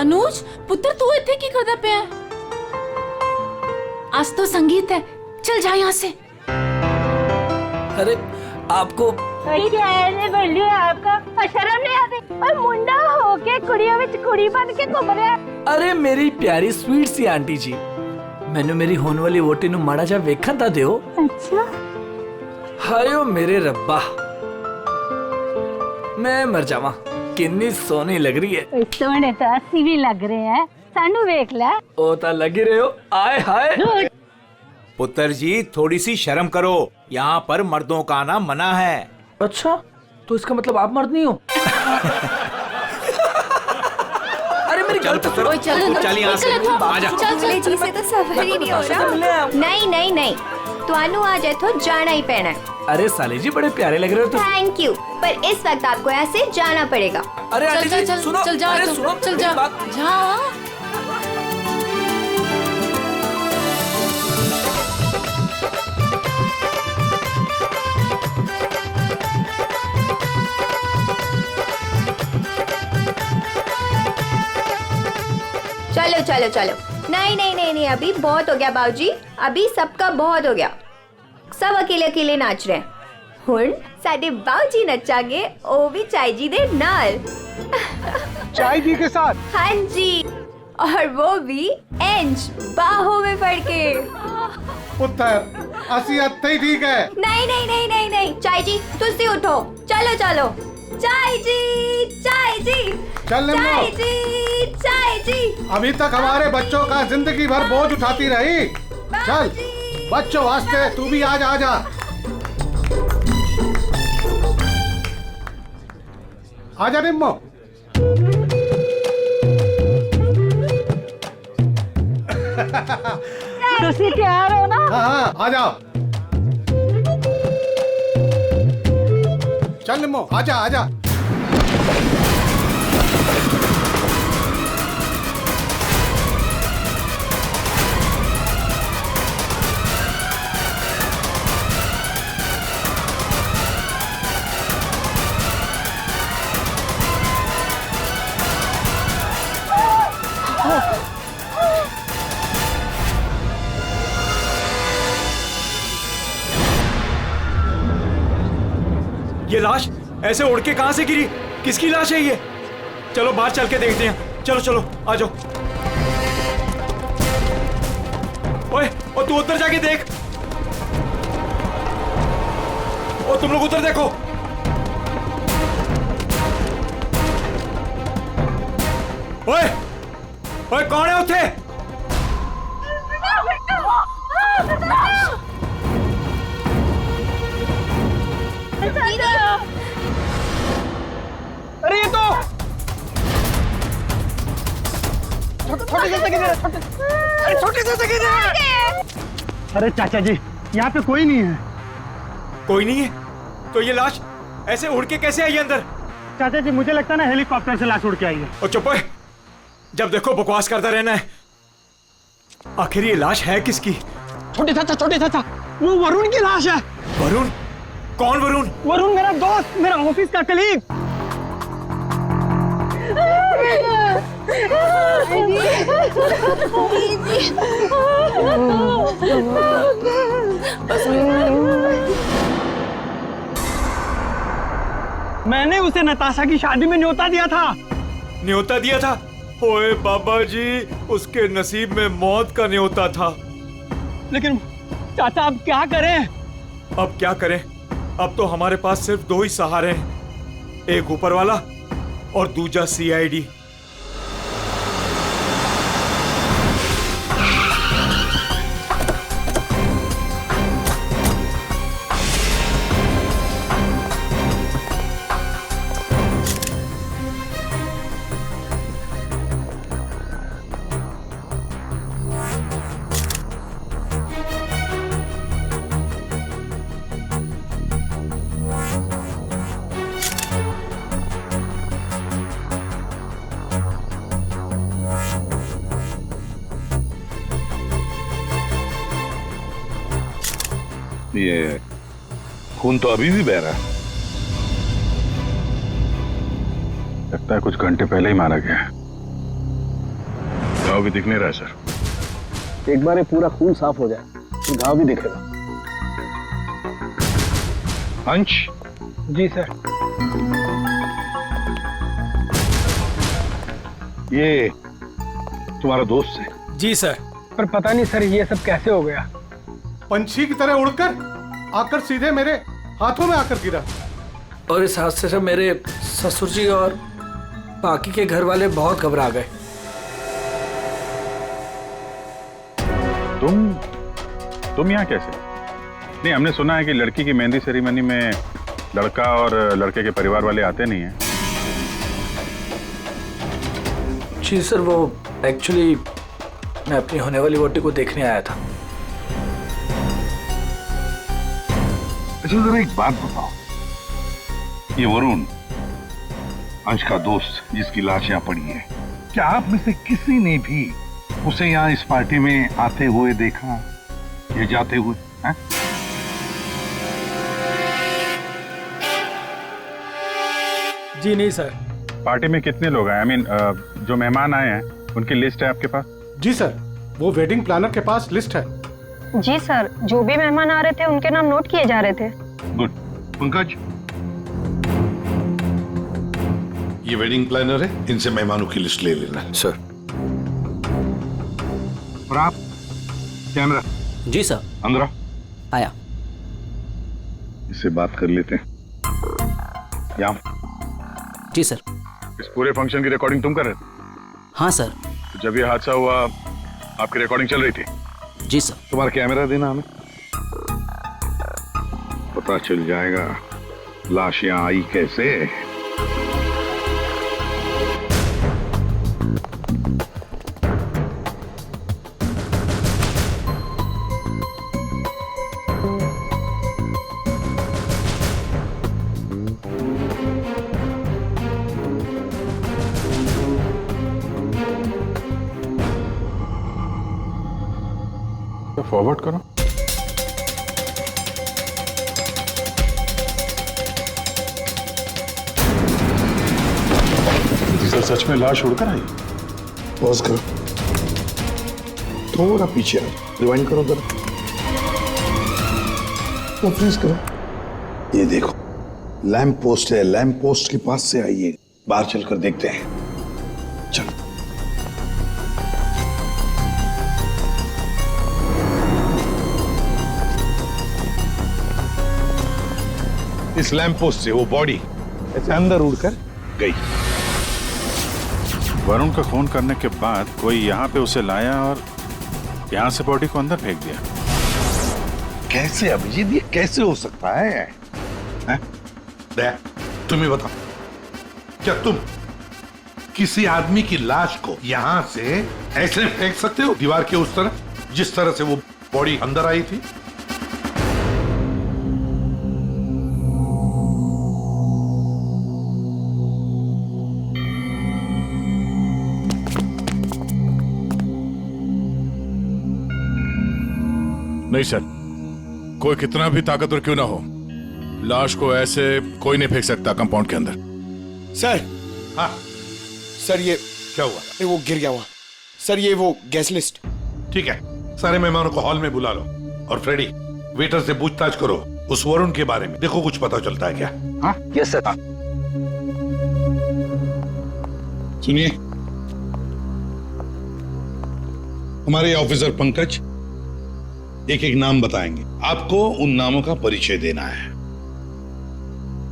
अनुज पुत्र तू इतने की करदा पे है? आज तो संगीत है, चल जा यहाँ से। अरे आपको बोलियो आपका शर्म नहीं आती और मुंडा होके कुड़ियों में कुड़ी बन के घूम रहा है। अरे मेरी प्यारी स्वीट सी आंटी जी, मैंने मेरी होने वाली वोटी नु माड़ा जा वेखन ता दियो। अच्छा हायो मेरे रब्बा, मैं मर जावा, कितनी सोनी लग रही है। सोने तो अस्सी भी लग रहे हैं, सानू वेख ले। ओ ता लगी रहे हो, आए हाय। पुत्र जी थोड़ी सी शर्म करो, यहाँ पर मर्दों का आना मना है। अच्छा, तो इसका मतलब आप मर्द नहीं हो? अरे मेरी गल तो सुनो। चल यहाँ से, आजा। जी से तो सफर ही नहीं हो रहा। नहीं नहीं नहीं, तुहानू आज इथों जाना ही पैना है। अरे साली जी बड़े प्यारे लग रहे हो तुम। थैंक यू, पर इस वक्त आपको यहाँ से जाना पड़ेगा। अरे आंटी जी सुनो, चल जा, अरे सुनो, चल जा, जा। चलो चलो चलो, नहीं नहीं नहीं नहीं, अभी बहुत हो गया बाबूजी, अभी सबका बहुत हो गया। सब अकेले अकेले नाच रहे हैं। हुण साडे बाबूजी नचांगे, ओ भी चाय जी दे नाल। चाय जी के साथ? हाँ जी, और वो भी इंच बाहों में पड़ के। पुत्र असी अत्ते ही ठीक है। नहीं नहीं नहीं नहीं नहीं, चाय जी तुसी उठो, चलो चलो। चाय जी, चाय जी, चल चाय जी, चाय जी। अभी तक हमारे बच्चों का जिंदगी भर बोझ उठाती रही। चल बच्चों वास्ते तू भी आज आजा। आजा निम्मो। तुसी तैयार हो ना? हाँ हाँ आ जाओ। चल निम्मो आजा आजा। ये लाश ऐसे उड़ के कहां से गिरी? किसकी लाश है ये? चलो बाहर चल के देखते हैं। चलो चलो आ जाओ। ओए, और तू उधर जाके देख। और तुम लोग उधर देखो। ओए, ओए कौन है उठे? अरे ये तो छोटे से किधर है? छोटे से किधर है? अरे चाचा जी यहाँ पे कोई नहीं है। कोई नहीं है? तो ये लाश ऐसे उड़ के कैसे आई अंदर? चाचा जी मुझे लगता है ना हेलीकॉप्टर से लाश उड़ के आई है। और चुप है, जब देखो बकवास करता रहना है। आखिर ये लाश है किसकी? छोटे चाचा वो वरुण की लाश है। वरुण? कौन वरुण? वरुण मेरा दोस्त, मेरा ऑफिस का कलीग। मैंने उसे नताशा की शादी में न्योता दिया था। न्योता दिया था? ओए बाबा जी, उसके नसीब में मौत का न्योता था। लेकिन चाचा अब क्या करें? अब क्या करें? अब तो हमारे पास सिर्फ दो ही सहारे हैं, एक ऊपर वाला और दूसरा सीआईडी। ये खून तो अभी भी बह रहा है। लगता है कुछ घंटे पहले ही मारा गया है। घाव भी दिख नहीं रहा है सर। एक बार ये पूरा खून साफ हो जाए तो घाव भी दिखेगा। अंश, जी सर। ये तुम्हारा दोस्त है? जी सर। पर पता नहीं सर ये सब कैसे हो गया। पंछी की तरह उड़कर आकर सीधे मेरे हाथों में आकर गिरा। और इस हादसे से मेरे ससुर जी और बाकी के घर वाले बहुत घबरा गए। तुम यहाँ कैसे? नहीं, हमने सुना है कि लड़की की मेहंदी सेरेमनी में लड़का और लड़के के परिवार वाले आते नहीं हैं। जी सर, वो एक्चुअली मैं अपनी होने वाली वोटी को देखने आया था। अच्छा जरा एक बात बताओ, ये वरुण अंश का दोस्त जिसकी लाश यहाँ पड़ी है, क्या आप में से किसी ने भी उसे यहाँ इस पार्टी में आते हुए देखा या जाते हुए? है? जी नहीं सर। पार्टी में कितने लोग आए? जो मेहमान आए हैं उनकी लिस्ट है आपके पास? जी सर, वो वेडिंग प्लानर के पास लिस्ट है। जी सर, जो भी मेहमान आ रहे थे उनके नाम नोट किए जा रहे थे। गुड। पंकज, ये वेडिंग प्लानर है, इनसे मेहमानों की लिस्ट ले लेना। सर। और आप कैमरा? जी सर। अंदर आओ। आया। इससे बात कर लेते हैं। यहाँ जी सर। इस पूरे फंक्शन की रिकॉर्डिंग तुम कर रहे थे? हाँ सर। तो जब ये हादसा हुआ आपकी रिकॉर्डिंग चल रही थी? जी सर। तुम्हारा कैमरा देना हमें, पता चल जाएगा लाश यहाँ आई कैसे। फॉरवर्ड करो। सर सच में लाश उड़कर आई? पॉज करो, थोड़ा पीछे रिवाइंड करो जरा, तो प्लीज करो। ये देखो लैंप पोस्ट है, लैंप पोस्ट के पास से आइए, बाहर चलकर देखते हैं। चलो। इस लैंप पोस्ट से वो बॉडी ऐसे अंदर उड़कर गई। वरुण का फोन करने के बाद कोई यहाँ पे उसे लाया और यहाँ से बॉडी को अंदर फेंक दिया। कैसे अभिजीत, ये कैसे हो सकता है? तुम ही बताओ, क्या तुम किसी आदमी की लाश को यहां से ऐसे फेंक सकते हो दीवार के उस तरफ जिस तरह से वो बॉडी अंदर आई थी? नहीं सर, कोई कितना भी ताकतवर क्यों ना हो, लाश को ऐसे कोई नहीं फेंक सकता कंपाउंड के अंदर। सर। हाँ सर ये क्या हुआ? वो गिर गया हुआ। सर ये वो गैस लिस्ट। ठीक है, सारे मेहमानों को हॉल में बुला लो और फ्रेडी वेटर से पूछताछ करो उस वरुण के बारे में, देखो कुछ पता चलता है क्या। हाँ यस सर। सुनिए, हमारे ऑफिसर पंकज एक एक नाम बताएंगे, आपको उन नामों का परिचय देना है।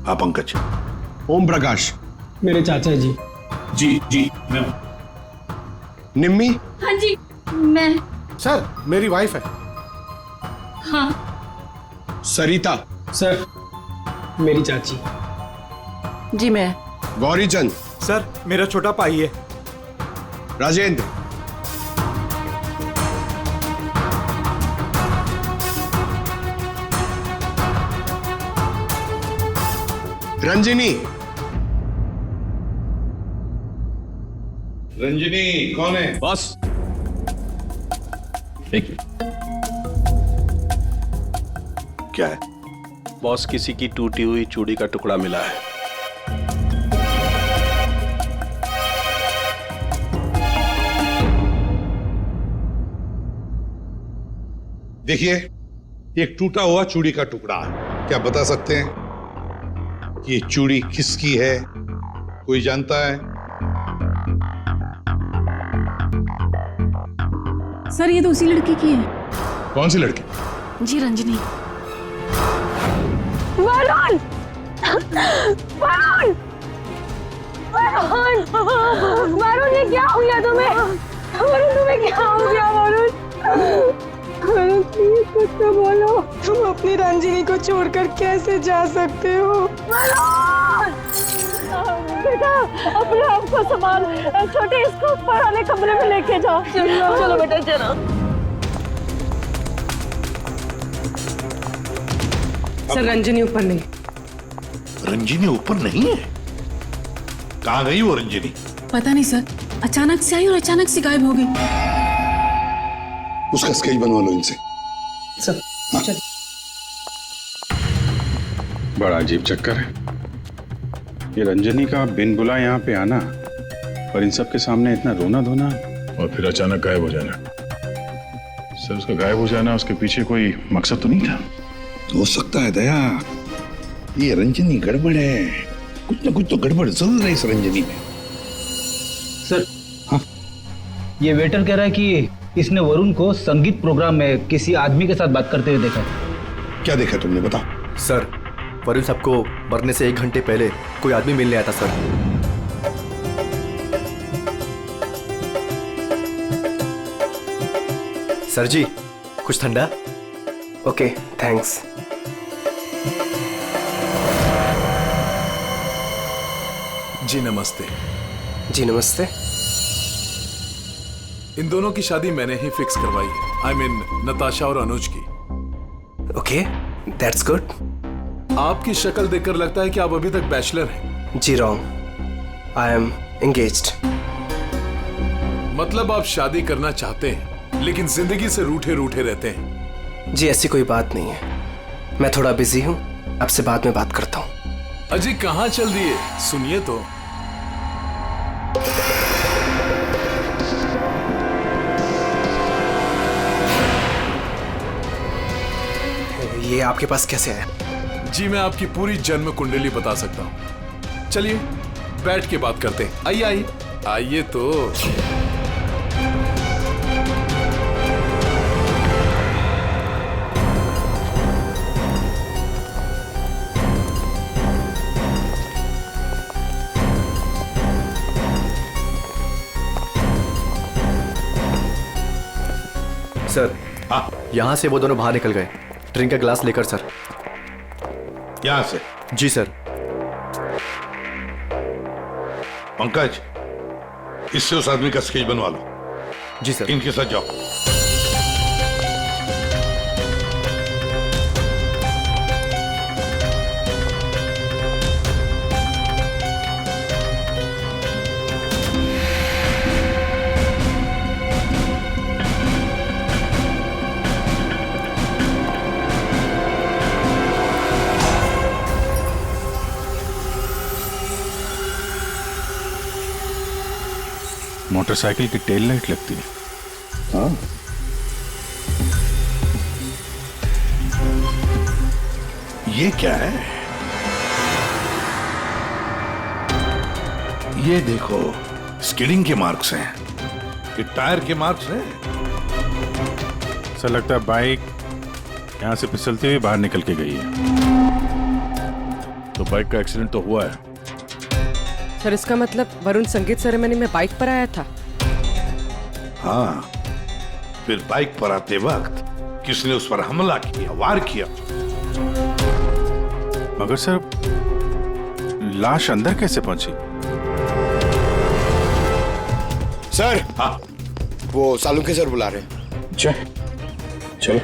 हाँ पंकज। ओम प्रकाश मेरे चाचा जी। जी जी मैं। निम्मी। हाँ जी, मैं। सर मेरी वाइफ है। हाँ। सरिता। सर मेरी चाची। जी मैं। गौरी चंद। सर मेरा छोटा भाई है। राजेंद्र। रंजिनी। रंजिनी कौन है? बॉस। एक क्या है? बॉस, किसी की टूटी हुई चूड़ी का टुकड़ा मिला है। देखिए, एक टूटा हुआ चूड़ी का टुकड़ा है। क्या बता सकते हैं कि ये चूड़ी किसकी है? कोई जानता है? सर ये तो उसी लड़की की है। कौन सी लड़की? जी रंजनी। वरुण! वरुण! वरुण! वरुण ये क्या हो गया तुम्हें? वरुण तुम्हें क्या हो गया वरुण? वरुण प्लीज कुछ तो बोलो। तुम अपनी रंजनी को छोड़कर कैसे जा सकते हो? वरुण! बेटा अपने आप को संभाल। छोटे इसको ऊपर वाले कमरे में लेके जाओ। चलो बेटा चलो। सर रंजनी ऊपर नहीं। रंजनी ऊपर नहीं है? कहाँ गई वो रंजनी? पता नहीं सर, अचानक से आई और अचानक से गायब हो गई। उसका स्केच बनवा लो इनसे। सर चल। बड़ा अजीब चक्कर है ये रंजनी का, बिन बुला यहाँ पे आना और इन सब के सामने इतना रोना धोना और फिर अचानक गायब हो जाना। सर उसका गायब हो जाना, उसके पीछे कोई मकसद तो नहीं था? हो सकता है दया, ये रंजनी गड़बड़ है। कुछ ना कुछ तो गड़बड़ जरूर है इस रंजनी में। सर हाँ, ये वेटर कह रहा है कि इसने वरुण को संगीत प्रोग्राम में किसी आदमी के साथ बात करते हुए देखा। क्या देखा तुमने, बताओ। सर वरुण सबको मरने से 1 घंटे पहले कोई आदमी मिलने आया था सर। सर जी कुछ ठंडा? Okay thanks. जी नमस्ते। जी नमस्ते। इन दोनों की शादी मैंने ही फिक्स करवाई है। आई मीन नताशा और अनुज की। Okay that's good. आपकी शक्ल देखकर लगता है कि आप अभी तक बैचलर हैं। जी रॉन्ग, आई एम एंगेज्ड। मतलब आप शादी करना चाहते हैं लेकिन जिंदगी से रूठे रूठे रहते हैं। जी ऐसी कोई बात नहीं है, मैं थोड़ा बिजी हूँ, आपसे बाद में बात करता हूँ। अजी कहाँ चल रही है, सुनिए तो। ये आपके पास कैसे आया? जी मैं आपकी पूरी जन्म कुंडली बता सकता हूँ। चलिए बैठ के बात करते हैं। आइए आइए आइए तो। सर हाँ, यहाँ से वो दोनों बाहर निकल गए, ड्रिंक का ग्लास लेकर सर। यहाँ से? जी सर। पंकज, इससे उस आदमी का स्केच बनवा लो। जी सर। इनके साथ जाओ। मोटरसाइकिल की टेल लाइट लगती है। हाँ, ये क्या है? ये देखो, स्किडिंग के मार्क्स हैं। ये टायर के मार्क्स हैं। ऐसा लगता है बाइक यहाँ से फिसलती हुई बाहर निकल के गई है। तो बाइक का एक्सीडेंट तो हुआ है। सर इसका मतलब वरुण संगीत सेरेमनी में बाइक पर आया था। हाँ, फिर बाइक पर आते वक्त किसने उस पर हमला किया, वार किया। मगर सर लाश अंदर कैसे पहुंची? सर हाँ, वो सालुंखे सर बुला रहे हैं। चलो।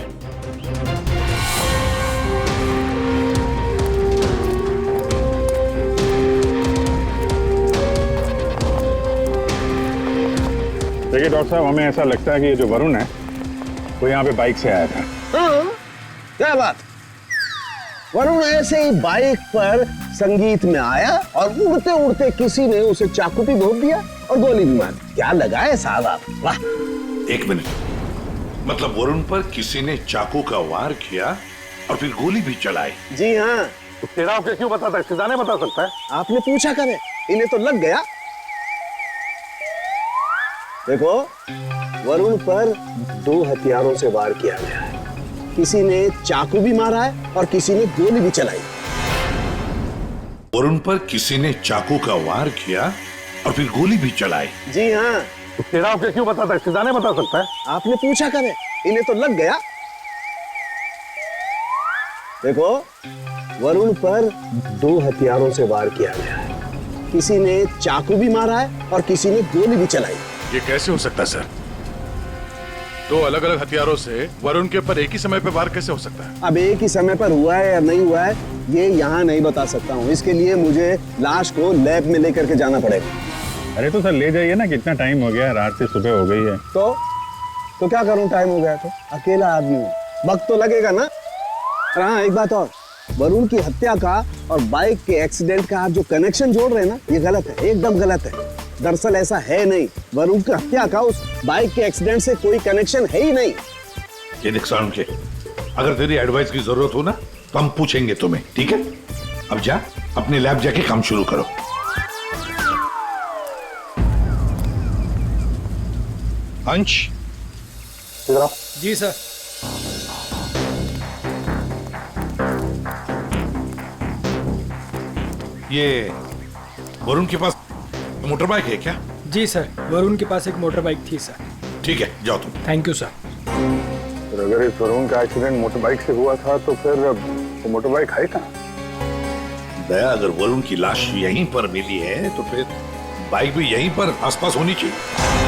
देखिए डॉक्टर साहब, हमें ऐसा लगता है कि ये जो वरुण है वो यहाँ पे बाइक से आया था। हाँ, क्या बात। वरुण ऐसे ही बाइक पर संगीत में आया और उड़ते उड़ते किसी ने उसे चाकू भी भोंक दिया और गोली भी मार दी। क्या लगा है साहब आप, वाह। एक मिनट, मतलब वरुण पर किसी ने चाकू का वार किया और फिर गोली भी चलाई। जी हाँ। तेरा आपके क्यों बताता है? सीधा नहीं बता सकता है? आपने पूछा करे, इन्हें तो लग गया। देखो, वरुण पर 2 हथियारों से वार किया गया है। किसी ने चाकू भी मारा है और किसी ने गोली भी चलाई। वरुण पर किसी ने चाकू का वार किया और फिर गोली भी चलाई। जी हाँ। तेरा आपके क्यों बताता है? सीधा नहीं बता सकता है? आपने पूछा करे, इन्हें तो लग गया। देखो, वरुण पर 2 हथियारों से वार किया गया है। किसी ने चाकू भी मारा है और किसी ने गोली भी चलाई। ये कैसे हो सकता है सर? 2 अलग अलग हथियारों से वरुण के ऊपर एक ही समय पे वार कैसे हो सकता है? अब एक ही समय पर हुआ है या नहीं हुआ है, ये यहाँ नहीं बता सकता हूँ। इसके लिए मुझे लाश को लैब में लेकर के जाना पड़ेगा। अरे तो सर ले जाइए ना, कितना टाइम हो गया, रात से सुबह हो गई है। तो क्या करूं, टाइम हो गया तो अकेला आदमी हूं, वक्त तो लगेगा ना। हाँ, एक बात और, वरुण की हत्या का और बाइक के एक्सीडेंट का आप जो कनेक्शन जोड़ रहे हैं ना, ये गलत है, एकदम गलत है। दरअसल ऐसा है नहीं, वरुण की हत्या का उस बाइक के एक्सीडेंट से कोई कनेक्शन है ही नहीं। ये देख सारुण के, अगर तेरी एडवाइस की जरूरत हो ना तो हम पूछेंगे तुम्हें, ठीक है? अब जा अपने लैब जाके काम शुरू करो। अंश, जी सर। ये वरुण के पास मोटर बाइक है क्या? जी सर, वरुण के पास एक मोटर बाइक थी सर। ठीक है, जाओ तुम। Thank you sir. अगर इस वरुण का एक्सीडेंट मोटर बाइक से हुआ था तो फिर वो मोटर बाइक है कहाँ? दया, अगर वरुण की लाश यहीं पर मिली है तो फिर बाइक भी यहीं पर आसपास होनी चाहिए।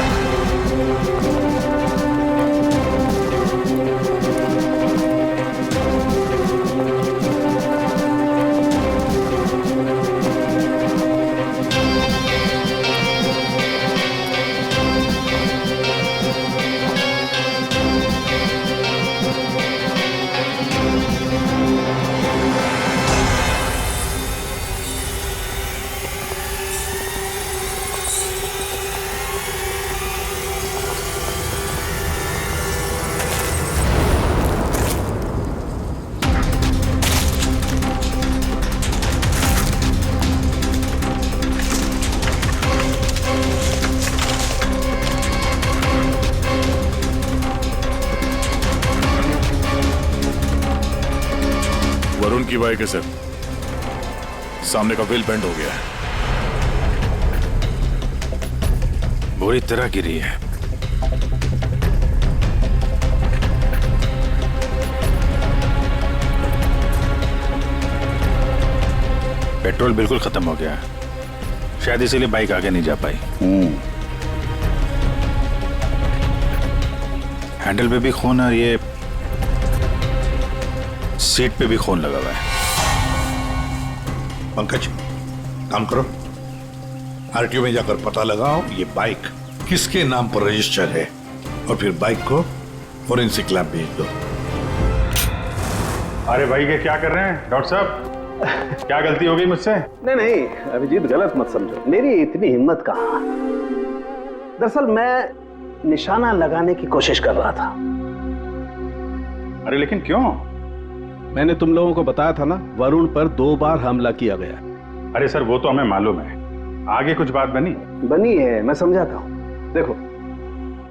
वरुण की बाइक है सर, सामने का व्हील बेंड हो गया है, बुरी तरह गिरी है। पेट्रोल बिल्कुल खत्म हो गया, शायद इसीलिए बाइक आगे नहीं जा पाई। हैंडल पे भी खून और ये सीट पे भी खून लगा हुआ है। पंकज, काम करो, आरटीओ में जाकर पता लगाओ ये बाइक किसके नाम पर रजिस्टर है और फिर बाइक को फोरेंसिक लैब भेज दो। अरे भाई ये क्या कर रहे हैं डॉक्टर साहब? क्या गलती हो गई मुझसे? नहीं अभिजीत, गलत मत समझो, मेरी इतनी हिम्मत कहाँ। दरअसल मैं निशाना लगाने की कोशिश कर रहा था। अरे लेकिन क्यों? मैंने तुम लोगों को बताया था ना, वरुण पर 2 बार हमला किया गया। अरे सर वो तो हमें मालूम है, आगे कुछ बात बनी है, मैं समझाता हूँ। देखो,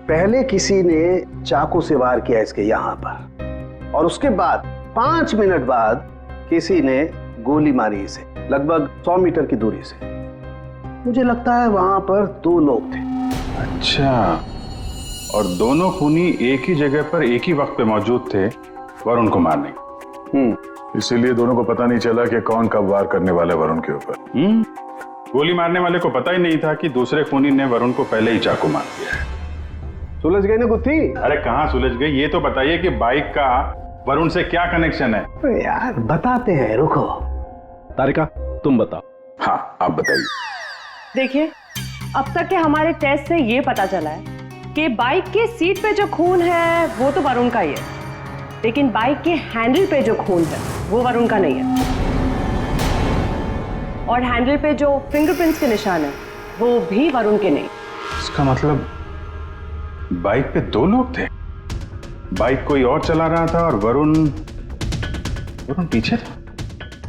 पहले किसी ने चाकू से वार किया इसके यहाँ पर, और उसके बाद 5 मिनट बाद किसी ने गोली मारी इसे लगभग 100 मीटर की दूरी से। मुझे लगता है वहां पर 2 लोग थे। अच्छा, और दोनों खूनी एक ही जगह पर एक ही वक्त पे मौजूद थे वरुण को मारने। इसीलिए दोनों को पता नहीं चला कि कौन कब वार करने वाले वरुण के ऊपर। गोली मारने वाले को पता ही नहीं था कि दूसरे खूनी ने वरुण को पहले ही चाकू मार दिया है। सुलझ गई ना गुत्थी? अरे कहाँ सुलझ गई, ये तो बताइए कि बाइक का वरुण से क्या कनेक्शन है? यार बताते हैं, रुको। तारिका तुम बताओ। हाँ आप बताइए। देखिए, अब तक के हमारे टेस्ट से ये पता चला है कि बाइक के सीट पे जो खून है वो तो वरुण का ही है, लेकिन बाइक के हैंडल पे जो खून है वो वरुण का नहीं है। और हैंडल पे जो फिंगरप्रिंट्स के निशान है वो भी वरुण के नहीं। इसका मतलब बाइक पे 2 लोग थे? बाइक कोई और चला रहा था और वरुण पीछे था।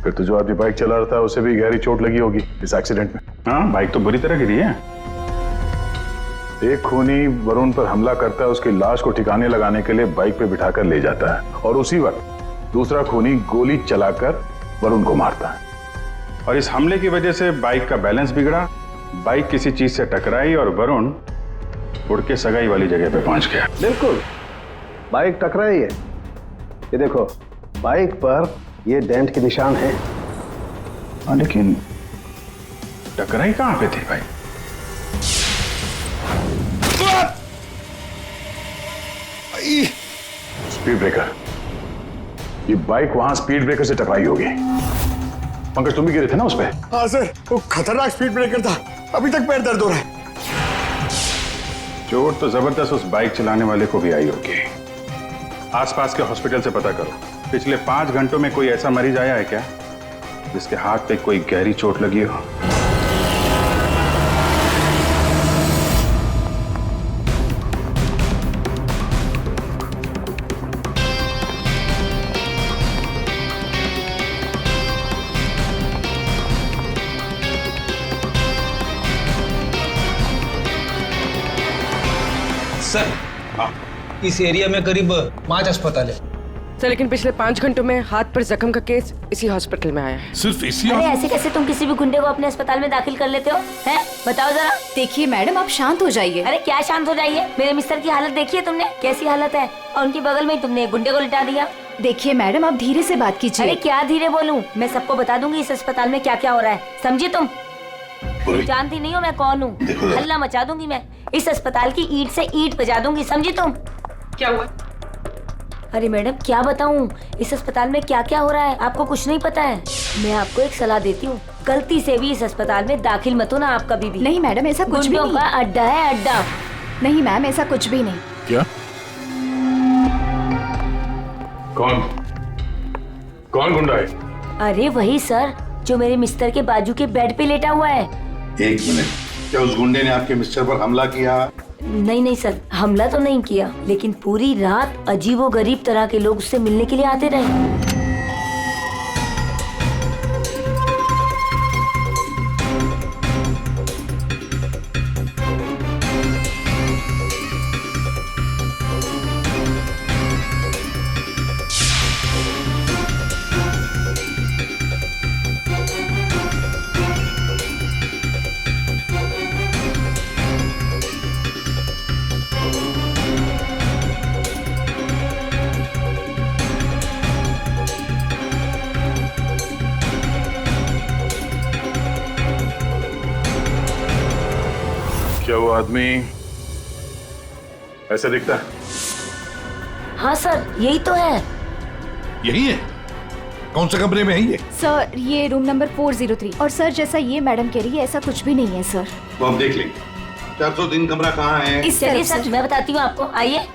फिर तो जो आदमी बाइक चला रहा था उसे भी गहरी चोट लगी होगी इस एक्सीडेंट में। हाँ, बाइक तो बुरी तरह गिरी है। एक खूनी वरुण पर हमला करता है, उसकी लाश को ठिकाने लगाने के लिए बाइक पे बिठाकर ले जाता है और उसी वक्त दूसरा खूनी गोली चलाकर वरुण को मारता है। और इस हमले की वजह से बाइक का बैलेंस बिगड़ा, बाइक किसी चीज से टकराई और वरुण उड़ के सगाई वाली जगह पे पहुंच गया। बिल्कुल, बाइक टकराई है। ये देखो, बाइक पर ये डेंट के निशान हैं। लेकिन टकराई कहां पे थी भाई? Speed breaker. ये बाइक वहां स्पीड ब्रेकर से टकराई होगी। पंकज, तुम भी गिरे थे ना उस पे? हाँ सर, वो खतरनाक स्पीड ब्रेकर था। अभी तक पैर दर्द हो रहा है। चोट तो जबरदस्त उस बाइक चलाने वाले को भी आई होगी। आसपास के हॉस्पिटल से पता करो, पिछले 5 घंटों में कोई ऐसा मरीज आया है क्या जिसके हाथ पे कोई गहरी चोट लगी हो? सर, इस एरिया में करीब 5 अस्पताल है सर, लेकिन पिछले 5 घंटों में हाथ पर जख्म का केस इसी हॉस्पिटल में आया है। सिर्फ इसी? अरे ऐसे कैसे तुम किसी भी गुंडे को अपने अस्पताल में दाखिल कर लेते हो? हैं? बताओ जरा। देखिए मैडम, आप शांत हो जाइए। अरे क्या शांत हो जाइए? मेरे मिस्टर की हालत देखी है तुमने? कैसी हालत है? और उनके बगल में तुमने एक गुंडे को लिटा दिया। देखिए मैडम, आप धीरे से बात कीजिए। अरे क्या धीरे बोलूं? मैं सबको बता दूंगी इस अस्पताल में क्या क्या हो रहा है, समझी तुम? जानती नहीं हो मैं कौन हूँ? हल्ला मचा दूंगी मैं। इस अस्पताल की ईंट से ईंट बजा दूंगी, समझी तुम? क्या हुआ? अरे मैडम क्या बताऊं, इस अस्पताल में क्या क्या हो रहा है आपको कुछ नहीं पता है। मैं आपको एक सलाह देती हूँ, गलती से भी इस अस्पताल में दाखिल मत होना आप कभी भी। नहीं मैडम, ऐसा कुछ भी नहीं। का अड्डा है, अड्डा। नहीं मैम, ऐसा कुछ भी नहीं। क्या? कौन गुंडा है? अरे वही सर, जो मेरे मिस्टर के बाजू के बेड पे लेटा हुआ है। 1 मिनट, क्या उस गुंडे ने आपके मिस्टर पर हमला किया? नहीं नहीं सर, हमला तो नहीं किया, लेकिन पूरी रात अजीबोगरीब तरह के लोग उससे मिलने के लिए आते रहे। क्या वो आदमी ऐसे दिखता है? हाँ सर, यही तो है। यही है? कौन से कमरे में है ये? सर, ये रूम नंबर 403। और सर, जैसा ये मैडम कह रही है, ऐसा कुछ भी नहीं है सर। तो हम देख लेंगे। 403 कमरा कहाँ है? इस चलिए सर, मैं बताती हूँ आपको। आइए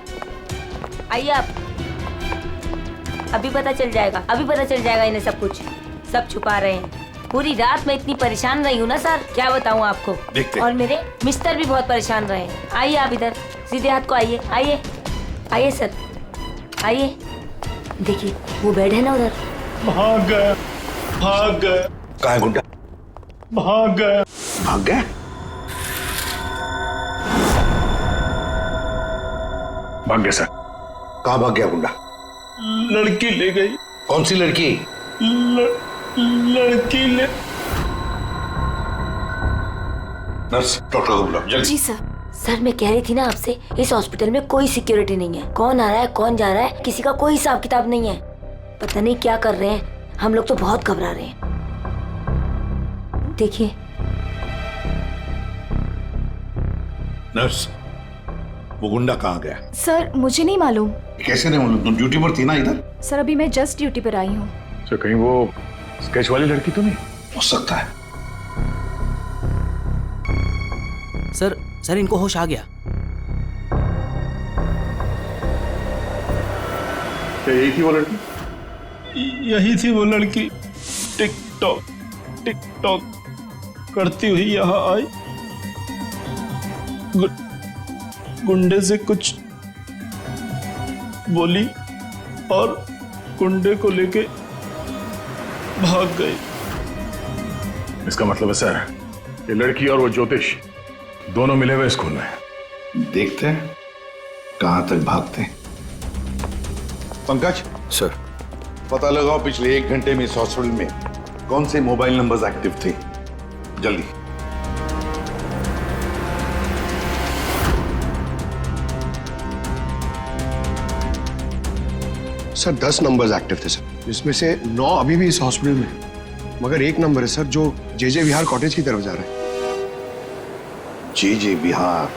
आइए आप, अभी पता चल जाएगा, अभी पता चल जाएगा इन्हें सब कुछ। सब छुपा रहे हैं। पूरी रात मैं इतनी परेशान रही हूँ ना सर, क्या बताऊँ आपको। और मेरे मिस्टर भी बहुत परेशान रहे हैं। आइए आप इधर, सीधे हाथ को आइए। आइए आइए सर, आइए। देखिए वो बेड है ना उधर। भाग गया, भाग गया। कहाँ है गुंडा? भाग गया। भाग गया? भाग गया सर। कहाँ भाग गया गुंडा? लड़की ले गई। कौन सी लड़की? लड़की ले। नर्स, डॉक्टर को बुलाओ जल्दी। जी सर। सर मैं कह रही थी ना आपसे, इस हॉस्पिटल में कोई सिक्योरिटी नहीं है। कौन आ रहा है कौन जा रहा है किसी का कोई हिसाब किताब नहीं है। पता नहीं क्या कर रहे हैं, हम लोग तो बहुत घबरा रहे हैं। देखिए। नर्स, वो गुंडा कहाँ गया? सर मुझे नहीं मालूम। कैसे नहीं मालूम? तुम ड्यूटी पर थी ना इधर? सर अभी मैं जस्ट ड्यूटी पर आई हूँ। तो कहीं वो स्केच वाली लड़की तो नहीं? हो सकता है। सर इनको होश आ गया। क्या यही थी वो लड़की? यही थी वो लड़की। टिक टॉक करती हुई यहाँ आई। गुंडे से कुछ बोली और कुंडे को लेके भाग गई। इसका मतलब है सर, ये लड़की और वो ज्योतिष दोनों मिले हुए इस खून में। देखते हैं कहां तक भागते हैं। पंकज सर, पता लगाओ पिछले 1 घंटे में इस हॉस्पिटल में कौन से मोबाइल नंबर्स एक्टिव थे। जल्दी। सर 10 नंबर्स एक्टिव थे सर, जिसमें से 9 अभी भी इस हॉस्पिटल में है। मगर एक नंबर है सर जो जे विहार कॉटेज की तरफ जा रहा है। जे विहार?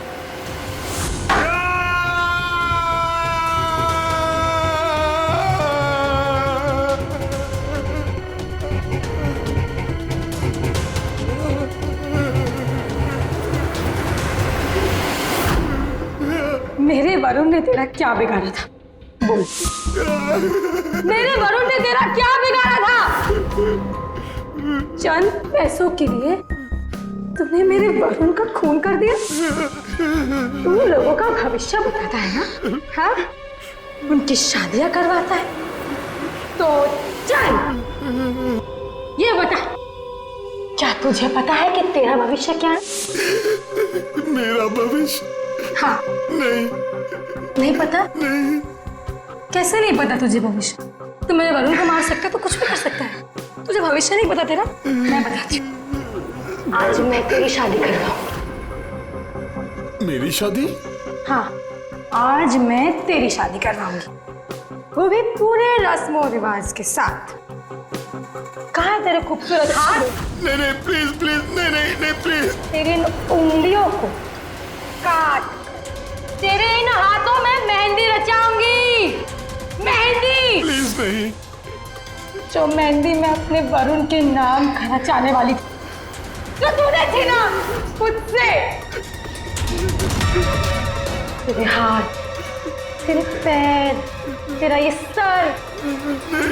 मेरे वरुण ने तेरा क्या बिगाड़ा था? बोल। मेरे वरुण ने तेरा क्या बिगाड़ा था? चंद पैसों के लिए तूने मेरे वरुण का खून कर दिया। तू लोगों का भविष्य बताता है ना? हाँ, उनकी शादियां करवाता है। तो चल ये बता, क्या तुझे पता है कि तेरा भविष्य क्या है? मेरा भविष्य? हाँ। नहीं पता? नहीं। कैसे नहीं पता तुझे भविष्य? तू मेरे वरुण को मार सकता है तो कुछ भी कर सकता है। तुझे भविष्य नहीं पता तेरा? मैं बताती हूँ। आज मैं तेरी शादी करवाऊंगी। मेरी शादी? हाँ, आज मैं तेरी शादी करवाऊंगी, वो भी पूरे रस्मों रिवाज के साथ। कहाँ है तेरे खूबसूरत हाथ? नहीं प्लीज प्लीज, नहीं प्लीज। तेरी इन उंगलियों को काट, तेरे इन हाथों में मेहंदी रचाऊंगी। मेहंदी? प्लीज नहीं। जो मेहंदी मैं अपने वरुण के नाम रचाने वाली थी, जो तूने थी ना मुझसे। तेरे हाथ, तेरे पैर, तेरा ये सर,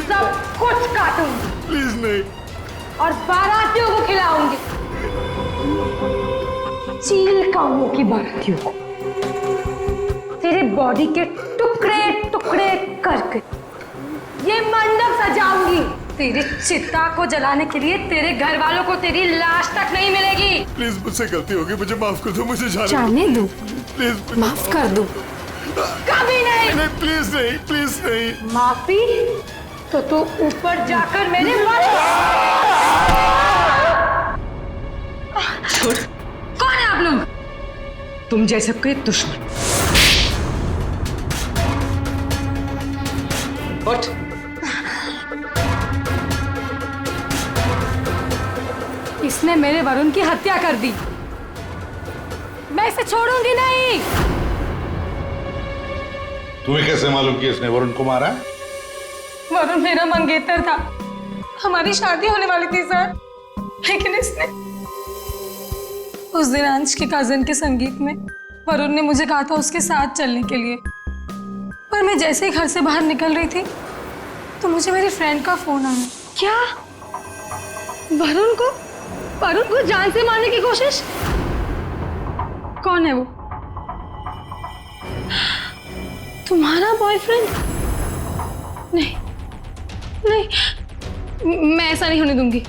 सब कुछ काटूंगी। प्लीज नहीं। और बारातियों को खिलाऊंगी, चील कामों की बारातियों को। तेरे बॉडी के टुकड़े टुकड़े करके ये मंडप सजाऊंगी। तेरी चिता को जलाने के लिए तेरे घर वालों को तेरी लाश तक नहीं मिलेगी। प्लीज, मुझसे गलती होगी, मुझे माफ कर दो, मुझे जाने दो। प्लीज माफ कर दो। कभी नहीं। नहीं प्लीज नहीं, प्लीज नहीं। माफी तो तू ऊपर जाकर मेरे कौन है आप लोग? तुम जैसे कोई दुश्मन। बट इसने मेरे वरुण की हत्या कर दी। मैं इसे छोड़ूंगी नहीं। तुम्हें कैसे मालूम कि इसने वरुण को मारा? वरुण मेरा मंगेतर था, हमारी शादी होने वाली थी सर, लेकिन इसने उस दिन अंश के कजन के संगीत में वरुण ने मुझे कहा था उसके साथ चलने के लिए, पर मैं जैसे ही घर से बाहर निकल रही थी तो मुझे मेरी फ्रेंड का फोन आया। क्या? वरुण को जान से मारने की कोशिश? कौन है वो? तुम्हारा बॉयफ्रेंड? नहीं, मैं ऐसा नहीं होने दूंगी।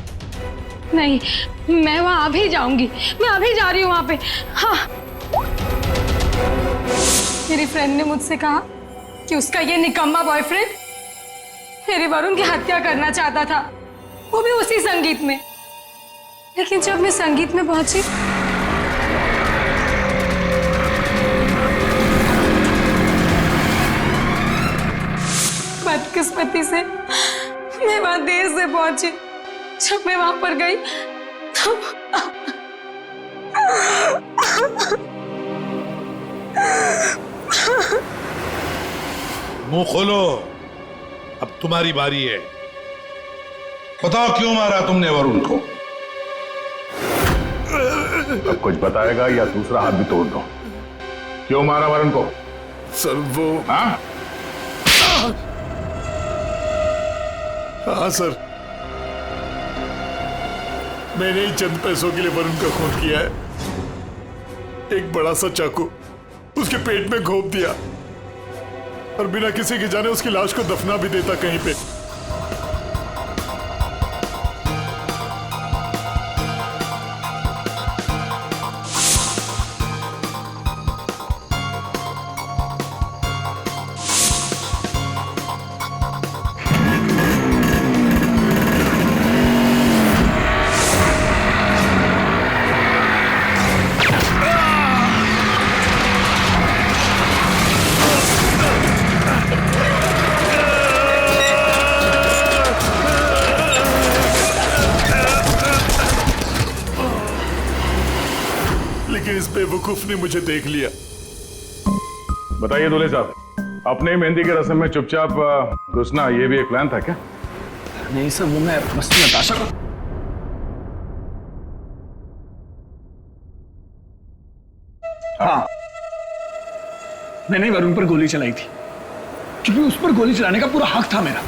नहीं, मैं वहां अभी जाऊंगी, मैं अभी जा रही हूँ वहां पे। हाँ, मेरी फ्रेंड ने मुझसे कहा कि उसका ये निकम्मा बॉयफ्रेंड मेरे वरुण की हत्या करना चाहता था, वो भी उसी संगीत में। लेकिन जब मैं संगीत में पहुंची बदकिस्मती से मैं वहां देर से पहुंची। जब मैं वहां पर गई तो मुंह खोलो, अब तुम्हारी बारी है। बताओ क्यों मारा तुमने वरुण को? अब कुछ बताएगा या दूसरा हाथ भी तोड़ दो। क्यों मारा वरुण को? सर वो हाँ सर, मैंने ही चंद पैसों के लिए वरुण का खून किया है। एक बड़ा सा चाकू उसके पेट में घोंप दिया और बिना किसी के जाने उसकी लाश को दफना भी देता कहीं पे। लेकिन इस बेवकूफ ने मुझे देख लिया। बताइए दूल्हे साहब, अपने मेहंदी के रस्म में चुपचाप घुसना ये भी एक प्लान था क्या? नहीं सर, वो मैं बस नताशा को। हाँ, मैंने वरुण पर गोली चलाई थी क्योंकि उस पर गोली चलाने का पूरा हक था मेरा,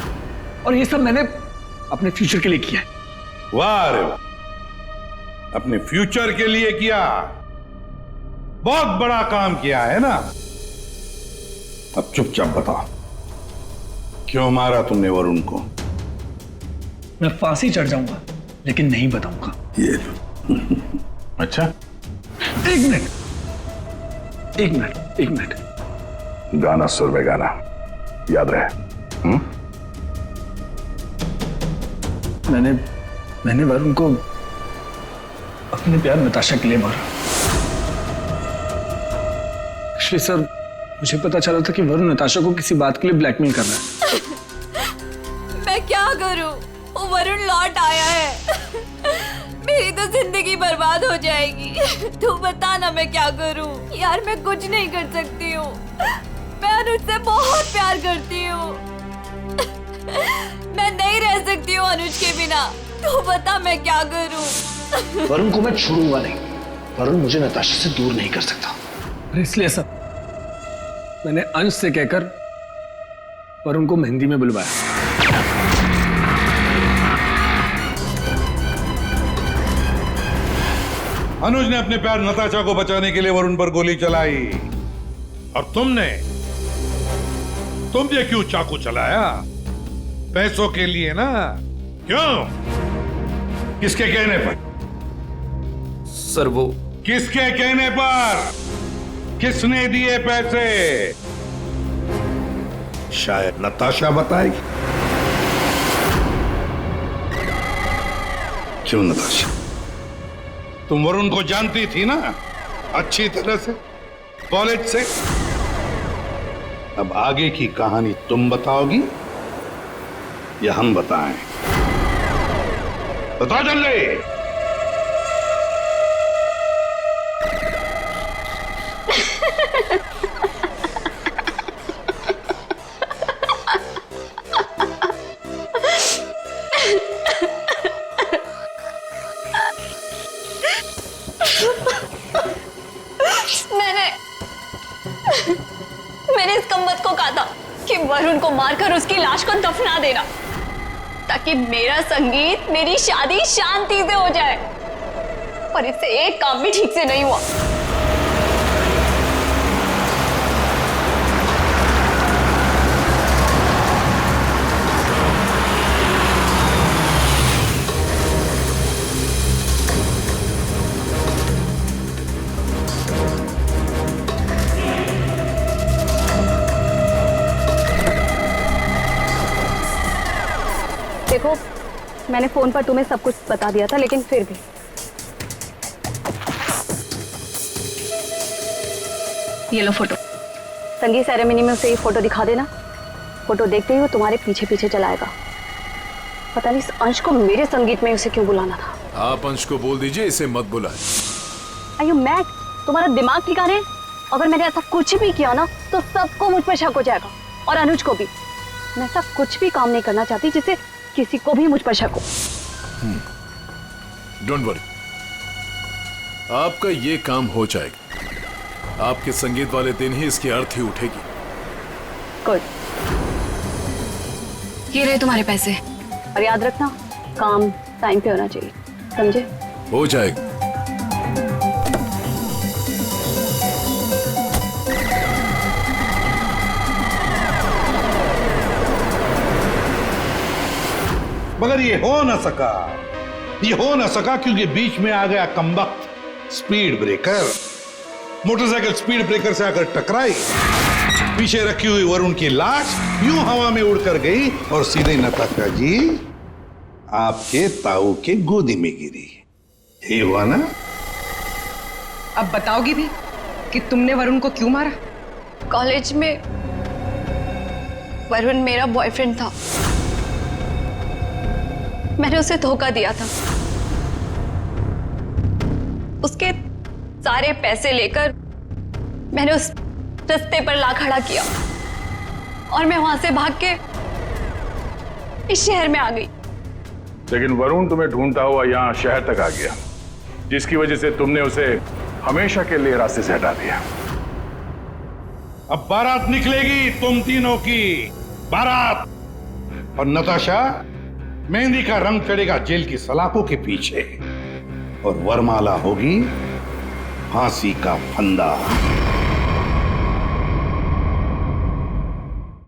और ये सब मैंने अपने फ्यूचर के लिए किया है। वाह रे वाह, अपने फ्यूचर के लिए किया, बहुत बड़ा काम किया है ना। अब चुपचाप बताओ, क्यों मारा तुमने वरुण को? मैं फांसी चढ़ जाऊंगा लेकिन नहीं बताऊंगा। ये अच्छा, एक मिनट। गाना सुर में गाना याद रहे। मैंने वरुण को अपने प्यार नताशा के लिए मारा। एक्चुअली सर, मुझे पता चला था कि वरुण नताशा को किसी बात के लिए ब्लैकमेल कर रहा है। मैं क्या करूं? वो वरुण लौट आया है। मेरी तो जिंदगी बर्बाद हो जाएगी। तू बता ना मैं क्या करूं? यार मैं कुछ नहीं कर सकती हूँ। मैं अनुज से बहुत प्यार करती हूँ। मैं नहीं रह सकती हूँ अनुज के बिना। तू बता मैं क्या करूं? वरुण को मैं छोड़ूंगा नहीं। वरुण मुझे नताशा से दूर नहीं कर सकता, इसलिए सर मैंने अंश से कहकर वरुण को मेहंदी में बुलवाया। अनुज ने अपने प्यार नताशा को बचाने के लिए वरुण पर गोली चलाई, और तुमने क्यों चाकू चलाया? पैसों के लिए ना? क्यों? किसके कहने पर? सर वो किसके कहने पर? किसने दिए पैसे? शायद नताशा बताएगी। क्यों नताशा, तुम वरुण को जानती थी ना अच्छी तरह से, कॉलेज से। अब आगे की कहानी तुम बताओगी या हम बताएं? बताओ जल्दी। मैंने इस कमबख्त को कहा था कि वरुण को मारकर उसकी लाश को दफना देना, ताकि मेरा संगीत, मेरी शादी शांति से हो जाए। पर इससे एक काम भी ठीक से नहीं हुआ। देखो, मैंने फोन पर तुम्हें सब कुछ बता दिया था, लेकिन फिर भी ये लो फोटो। संगीत सेरेमनी में उसे ये फोटो दिखा देना। फोटो देखते ही वो तुम्हारे पीछे पीछे चलाएगा। पता नहीं इस अंश को मेरे संगीत में उसे क्यों बुलाना था। आप अंश को बोल दीजिए इसे मत बुलाए। Are you mad? तुम्हारा दिमाग ठिकाने है? अगर मैंने ऐसा कुछ भी किया ना तो सबको मुझ पर शक हो जाएगा, और अनुज को भी। मैं ऐसा कुछ भी काम नहीं करना चाहती जिससे किसी को भी मुझ पर शक हो। डोंट वरी, आपका ये काम हो जाएगा। आपके संगीत वाले दिन ही इसकी अर्थी उठेगी। गुड। ये रहे तुम्हारे पैसे। और याद रखना, काम टाइम पे होना चाहिए, समझे? हो जाएगा। मगर ये हो न सका, ये हो न सका क्योंकि बीच में आ गया कमबख्त speed breaker. Motorcycle speed breaker से आकर टकराई, पीछे रखी हुई वरुण की लाश यूं हवा में उड़कर गई और सीधे नताशा जी आपके ताऊ के गोदी में गिरी। यही हुआ ना? अब बताओगी भी कि तुमने वरुण को क्यों मारा? कॉलेज में वरुण मेरा बॉयफ्रेंड था, मैंने उसे धोखा दिया था। उसके सारे पैसे लेकर मैंने उस रास्ते पर ला खड़ा किया और मैं वहां से भाग के इस शहर में आ गई। लेकिन वरुण तुम्हें ढूंढता हुआ यहाँ शहर तक आ गया, जिसकी वजह से तुमने उसे हमेशा के लिए रास्ते से हटा दिया। अब बारात निकलेगी तुम तीनों की बारात, और नताशा मेहंदी का रंग चढ़ेगा जेल की सलाखों के पीछे, और वरमाला होगी फांसी का फंदा।